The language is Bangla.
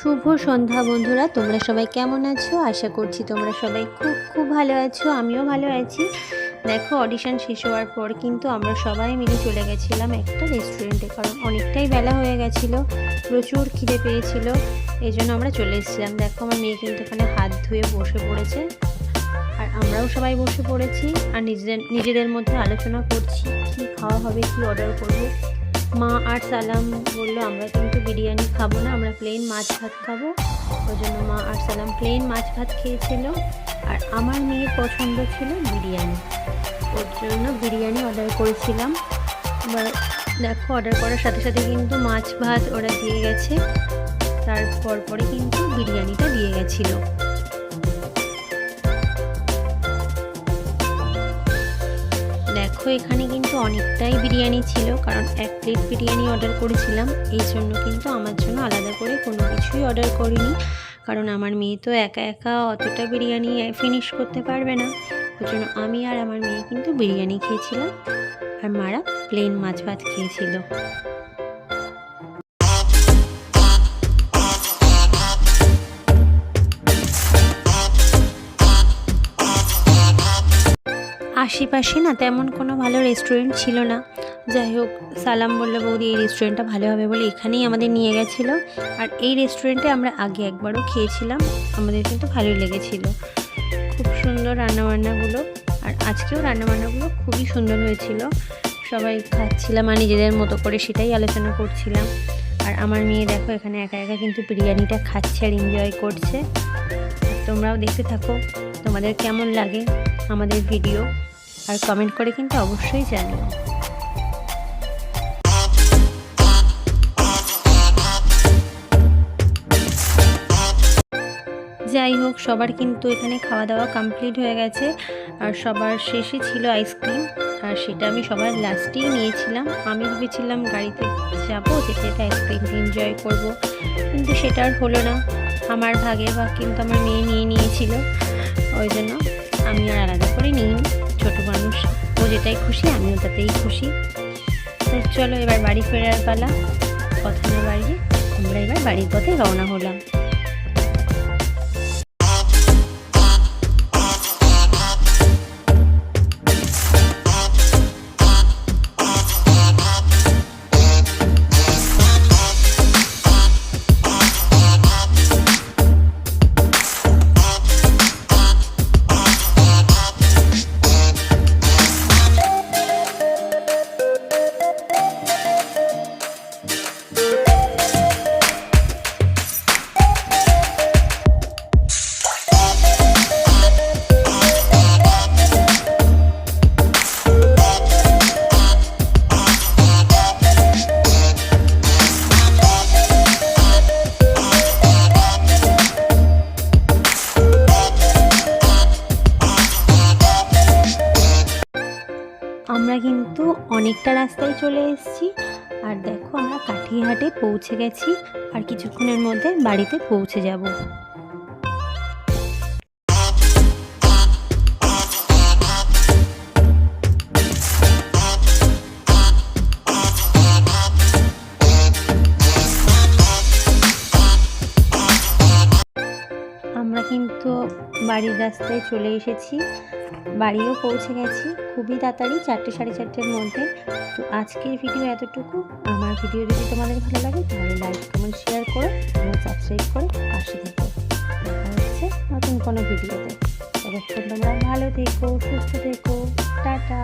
শুভ সন্ধ্যা বন্ধুরা, তোমরা সবাই কেমন আছো? আশা করছি তোমরা সবাই খুব ভালো আছো। আমিও ভালো আছি। দেখো, অডিশন শেষ হওয়ার পর কিন্তু আমরা সবাই মিলে চলে গেছিলাম একটা রেস্টুরেন্টে, কারণ অনেকটাই বেলা হয়ে গেছিলো, প্রচুর খিদে পেয়েছিল, এই জন্য আমরা চলে এসেছিলাম। দেখো, আমার মেয়ে কিন্তু এখানে হাত ধুয়ে বসে পড়েছে, আর আমরাও সবাই বসে পড়েছি আর নিজেদের মধ্যে আলোচনা করছি কি খাওয়া হবে, কি অর্ডার করবো। মা আর সালাম বললো আমরা কিন্তু বিরিয়ানি খাবো না, আমরা প্লেন মাছ ভাত খাবো। ওই জন্য মা আর সালাম প্লেন মাছ ভাত খেয়েছিল, আর আমার মেয়ের পছন্দ ছিল বিরিয়ানি, ওর জন্য বিরিয়ানি অর্ডার করেছিলাম। এবার দেখো, অর্ডার করার সাথে সাথে কিন্তু মাছ ভাত ওরা দিয়ে গেছে, তারপর পরে কিন্তু বিরিয়ানিটা দিয়ে গেছিলো। দেখো, এখানে কিন্তু অনেকটাই বিরিয়ানি ছিল, কারণ 1 প্লেট বিরিয়ানি অর্ডার করেছিলাম, এই জন্য কিন্তু আমার জন্য আলাদা করে কোনো কিছুই অর্ডার করিনি, কারণ আমার মেয়ে তো একা একা অতটা বিরিয়ানি ফিনিশ করতে পারবে না। ওই জন্য আমি আর আমার মেয়ে কিন্তু বিরিয়ানি খেয়েছিলাম, আর মারা প্লেন মাছ ভাত খেয়েছিল। আশেপাশে না তেমন কোনো ভালো রেস্টুরেন্ট ছিল না। যাই হোক, সালাম বললো বৌদি এই রেস্টুরেন্টটা ভালো হবে বলে এখানেই আমাদের নিয়ে গেছিলো। আর এই রেস্টুরেন্টে আমরা আগে একবারও খেয়েছিলাম, আমাদের কিন্তু ভালোই লেগেছিলো। খুব সুন্দর রান্নাবান্নাগুলো, আর আজকেও রান্নাবান্নাগুলো খুবই সুন্দর হয়েছিল। সবাই খাচ্ছিলাম আর নিজেদের মতো করে সেটাই আলোচনা করছিলাম। আর আমার মেয়ে দেখো এখানে একা একা কিন্তু বিরিয়ানিটা খাচ্ছে আর এনজয় করছে। তোমরাও দেখতে থাকো, তোমাদের কেমন লাগে আমাদের ভিডিও, আর কমেন্ট করে কিন্তু অবশ্যই জানিও। যাই হোক, সবার কিন্তু এখানে খাওয়া দাওয়া কমপ্লিট হয়ে গেছে, আর সবার শেষে ছিল আইসক্রিম, আর সেটা আমি সবার লাস্টেই নিয়েছিলাম। আমি ভেবেছিলাম গাড়িতে যাবো, যেতে আইসক্রিমটা এনজয় করব, কিন্তু সেটা আর হলো না। আমার ভাগের ভাগ কিন্তু আমার মেয়ে নিয়ে নিয়েছিল, ওই জন্য আমি আর আলাদা করে নিইনি। ছোটো মানুষ, ও যেটাই খুশি আমিও তাতেই খুশি। তো চলো এবার বাড়ি ফেরার পালা। কথা না বাড়িয়ে আমরা এবার বাড়ির পথে রওনা হলাম। আমরা কিন্তু অনেকটা রাস্তায় চলে এসেছি, আর দেখো আমরা কাঠিহাটে পৌঁছে গেছি, আর কিছুক্ষণের মধ্যে বাড়িতে পৌঁছে যাব। আমরা কিন্তু বাড়ির রাস্তায় চলে এসেছি, বাড়িও পৌঁছে গেছি খুবই তাড়াতাড়ি, 4টে সাড়ে 4টের মধ্যে। তো আজকের ভিডিও এতটুকু। আমার ভিডিও যদি তোমাদের ভালো লাগে তাহলে লাইক কমেন্ট শেয়ার করো এবং সাবস্ক্রাইব করে পাশে থেকো। দেখা হচ্ছে নতুন কোনো ভিডিওতে। ততক্ষণ তোমরা ভালো থেকো, সুস্থ থেকো, টাটা।